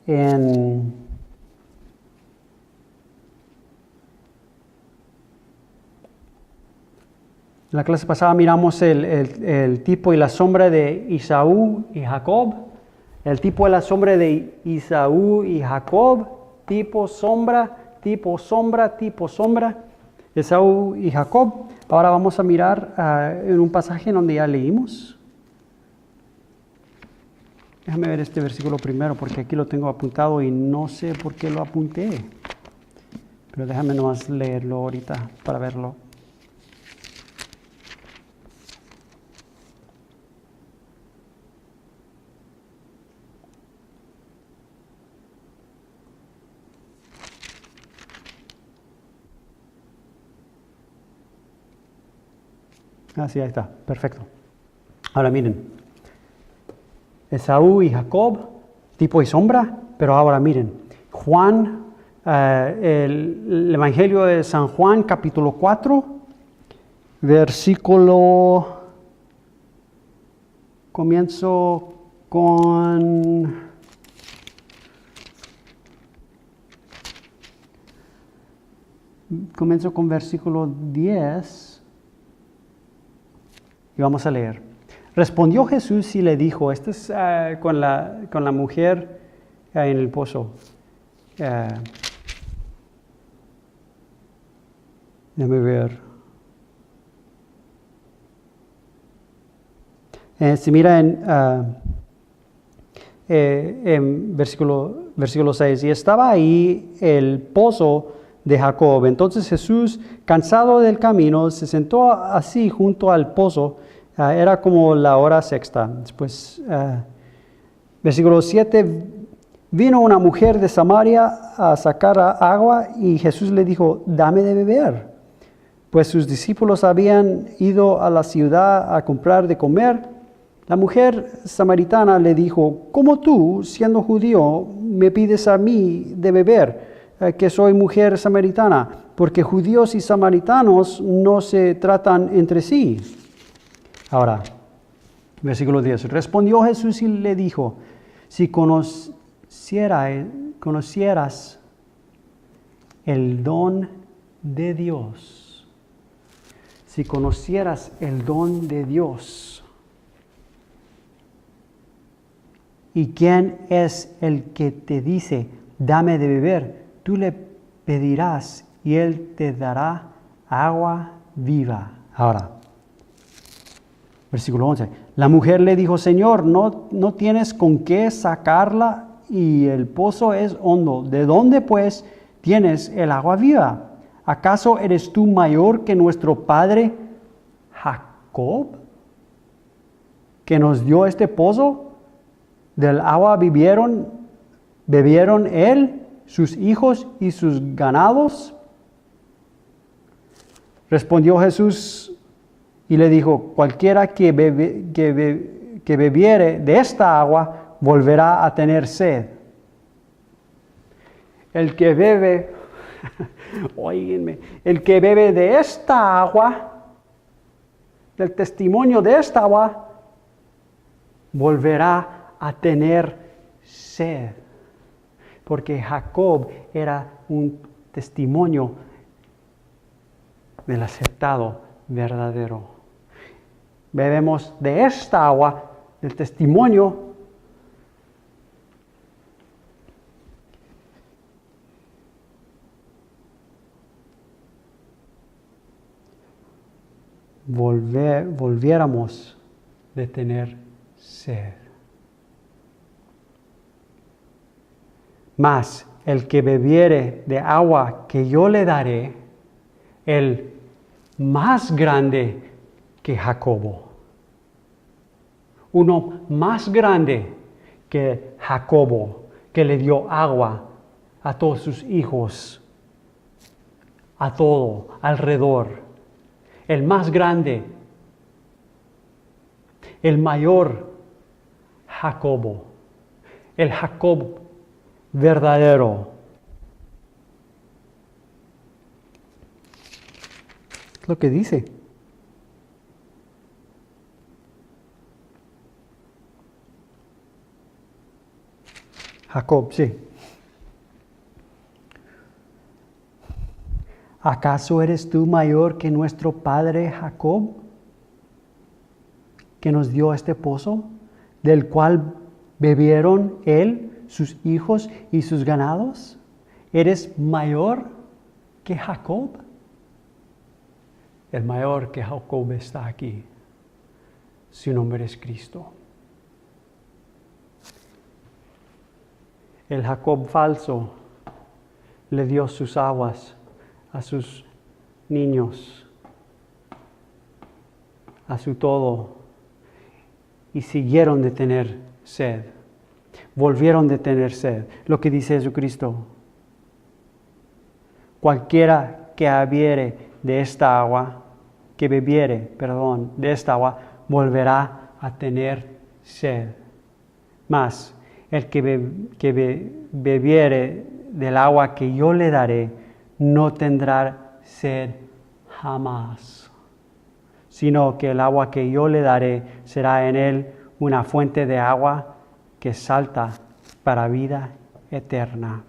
en En la clase pasada miramos el tipo y la sombra de Esaú y Jacob. El tipo y la sombra de Esaú y Jacob. Tipo, sombra, tipo, sombra, tipo, sombra. Esaú y Jacob. Ahora vamos a mirar en un pasaje donde ya leímos. Déjame ver este versículo primero porque aquí lo tengo apuntado y no sé por qué lo apunté. Pero déjame nomás leerlo ahorita para verlo. Sí, ahí está. Perfecto. Ahora miren. Esaú y Jacob, tipo y sombra, pero ahora miren. Juan, el Evangelio de San Juan, capítulo 4, versículo, comienzo con versículo 10 y vamos a leer. Respondió Jesús y le dijo, esto es con la mujer en el pozo. Déjame ver. Se mira en versículo 6, y estaba ahí el pozo de Jacob. Entonces Jesús, cansado del camino, se sentó así junto al pozo. Era como la hora sexta. Después, versículo 7, vino una mujer de Samaria a sacar agua y Jesús le dijo, dame de beber. Pues sus discípulos habían ido a la ciudad a comprar de comer. La mujer samaritana le dijo, ¿cómo tú, siendo judío, me pides a mí de beber, que soy mujer samaritana? Porque judíos y samaritanos no se tratan entre sí. Ahora, versículo 10. Respondió Jesús y le dijo, si conocieras el don de Dios, si conocieras el don de Dios, ¿y quién es el que te dice, dame de beber? Tú le pedirás y él te dará agua viva. Ahora, versículo 11. La mujer le dijo, Señor, no tienes con qué sacarla y el pozo es hondo. ¿De dónde pues tienes el agua viva? ¿Acaso eres tú mayor que nuestro padre Jacob, que nos dio este pozo? Del agua bebieron él, sus hijos y sus ganados. Respondió Jesús y le dijo, cualquiera que bebiere de esta agua volverá a tener sed. El que bebe, oíganme, el que bebe de esta agua, del testimonio de esta agua, volverá a tener sed. Porque Jacob era un testimonio del aceptado verdadero. Bebemos de esta agua, del testimonio. Volviéramos de tener sed. Mas el que bebiere de agua que yo le daré, el más grande que Jacobo. Uno más grande que Jacobo, que le dio agua a todos sus hijos, a todo alrededor. El más grande, el mayor Jacobo, el Jacob verdadero. Es lo que dice. Jacob, sí. ¿Acaso eres tú mayor que nuestro padre Jacob, que nos dio este pozo, del cual bebieron él, sus hijos y sus ganados? ¿Eres mayor que Jacob? El mayor que Jacob está aquí. Su nombre es Cristo. El Jacob falso le dio sus aguas a sus niños, a su todo, y siguieron de tener sed. Volvieron de tener sed. Lo que dice Jesucristo: cualquiera que bebiere de esta agua, de esta agua, volverá a tener sed. Mas el que bebiere del agua que yo le daré, no tendrá sed jamás, sino que el agua que yo le daré será en él una fuente de agua que salta para vida eterna.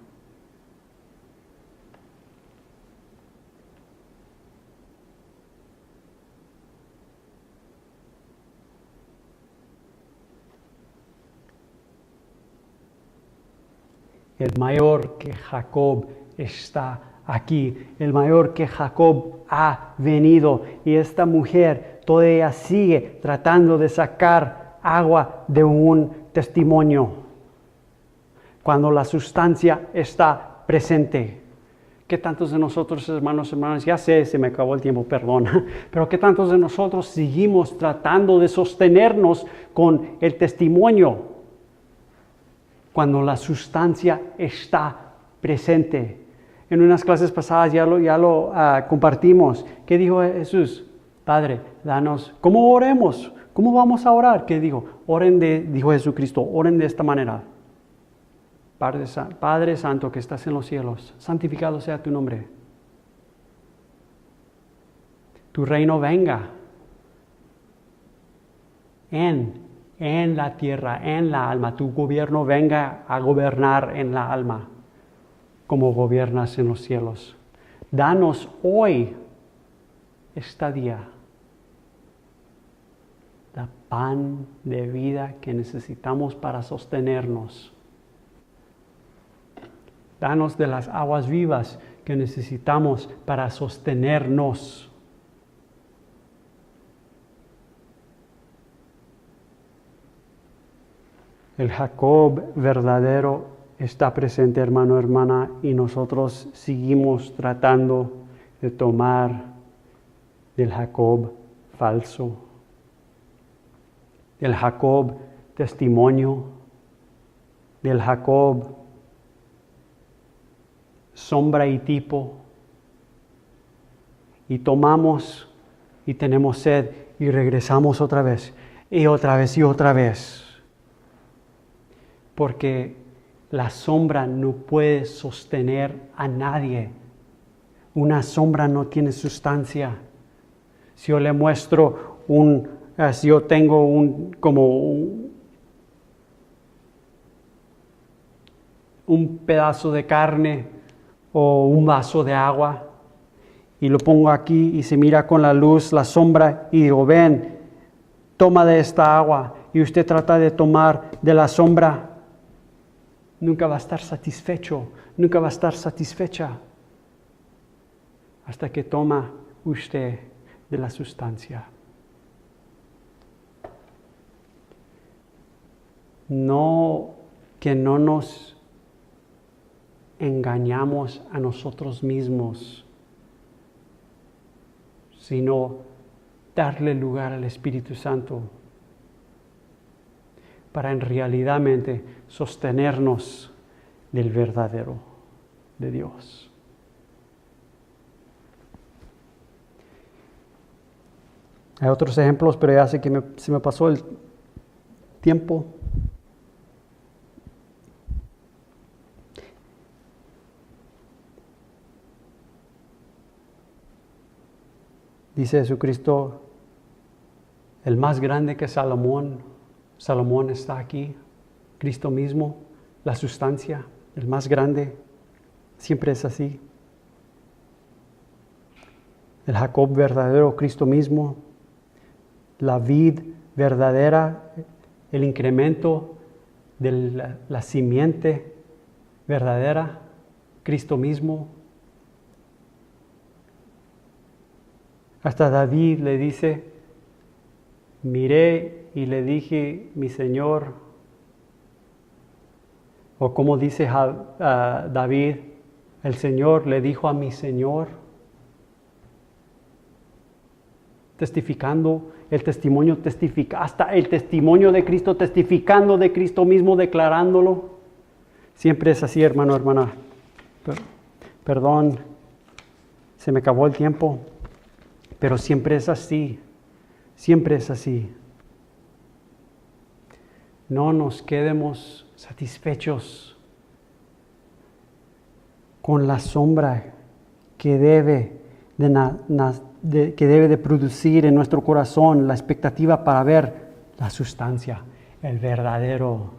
El mayor que Jacob está aquí. El mayor que Jacob ha venido. Y esta mujer todavía sigue tratando de sacar agua de un testimonio, cuando la sustancia está presente. ¿Qué tantos de nosotros, hermanos, hermanas, ya sé, se me acabó el tiempo, perdón, pero qué tantos de nosotros seguimos tratando de sostenernos con el testimonio, cuando la sustancia está presente? En unas clases pasadas ya lo compartimos. ¿Qué dijo Jesús? Padre, danos, ¿cómo oremos? ¿Cómo vamos a orar? ¿Qué dijo? Dijo Jesucristo, oren de esta manera. Padre Santo que estás en los cielos, santificado sea tu nombre. Tu reino venga en la tierra, en la alma. Tu gobierno venga a gobernar en la alma, como gobiernas en los cielos. Danos hoy, este día, el pan de vida que necesitamos para sostenernos. Danos de las aguas vivas que necesitamos para sostenernos. El Jacob verdadero está presente, hermano, hermana, y nosotros seguimos tratando de tomar del Jacob falso, del Jacob testimonio, del Jacob sombra y tipo, y tomamos y tenemos sed y regresamos otra vez y otra vez y otra vez, porque la sombra no puede sostener a nadie. Una sombra no tiene sustancia. Si yo le muestro si yo tengo un pedazo de carne o un vaso de agua y lo pongo aquí y se mira con la luz, la sombra, y digo, ven, toma de esta agua, y usted trata de tomar de la sombra, nunca va a estar satisfecho, nunca va a estar satisfecha hasta que toma usted de la sustancia. Que no nos engañamos a nosotros mismos, sino darle lugar al Espíritu Santo para en realidadmente sostenernos del verdadero de Dios. Hay otros ejemplos, pero ya sé que se me pasó el tiempo. Dice Jesucristo, el más grande que Salomón está aquí, Cristo mismo, la sustancia, el más grande, siempre es así. el Jacob verdadero, Cristo mismo, la vid verdadera, el incremento de la simiente verdadera, Cristo mismo. Hasta David le dice, miré y le dije, mi Señor, o como dice David, el Señor le dijo a mi Señor, testificando, el testimonio testifica, hasta el testimonio de Cristo, testificando de Cristo mismo, declarándolo. Siempre es así, hermano, hermana. Perdón, se me acabó el tiempo, pero siempre es así, siempre es así. No nos quedemos satisfechos con la sombra que debe de producir en nuestro corazón la expectativa para ver la sustancia, el verdadero,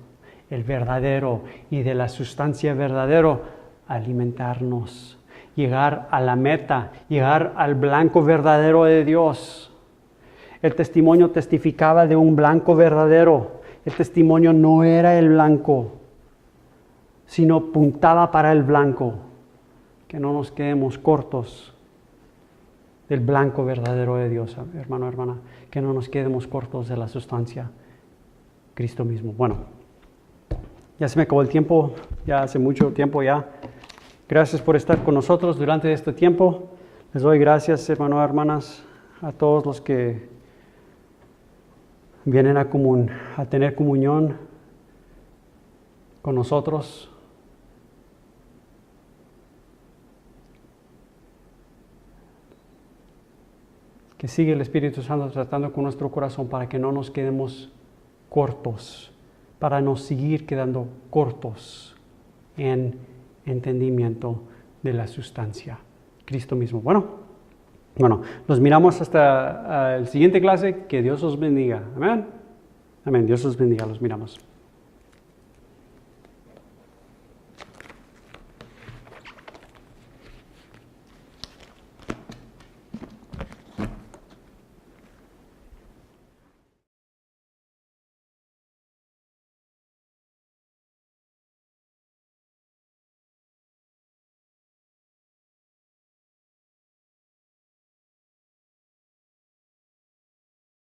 y de la sustancia verdadero alimentarnos, llegar a la meta, llegar al blanco verdadero de Dios. El testimonio testificaba de un blanco verdadero. El testimonio no era el blanco, sino apuntaba para el blanco. Que no nos quedemos cortos del blanco verdadero de Dios, hermano, hermana. Que no nos quedemos cortos de la sustancia, Cristo mismo. Bueno, ya se me acabó el tiempo, ya hace mucho tiempo ya. Gracias por estar con nosotros durante este tiempo. Les doy gracias, hermanos, hermanas, a todos los que vienen a tener comunión con nosotros. Que sigue el Espíritu Santo tratando con nuestro corazón para que no nos quedemos cortos, para no seguir quedando cortos en entendimiento de la sustancia, Cristo mismo. Bueno, nos miramos hasta el siguiente clase. Que Dios os bendiga. Amén. Amén. Dios os bendiga. Los miramos.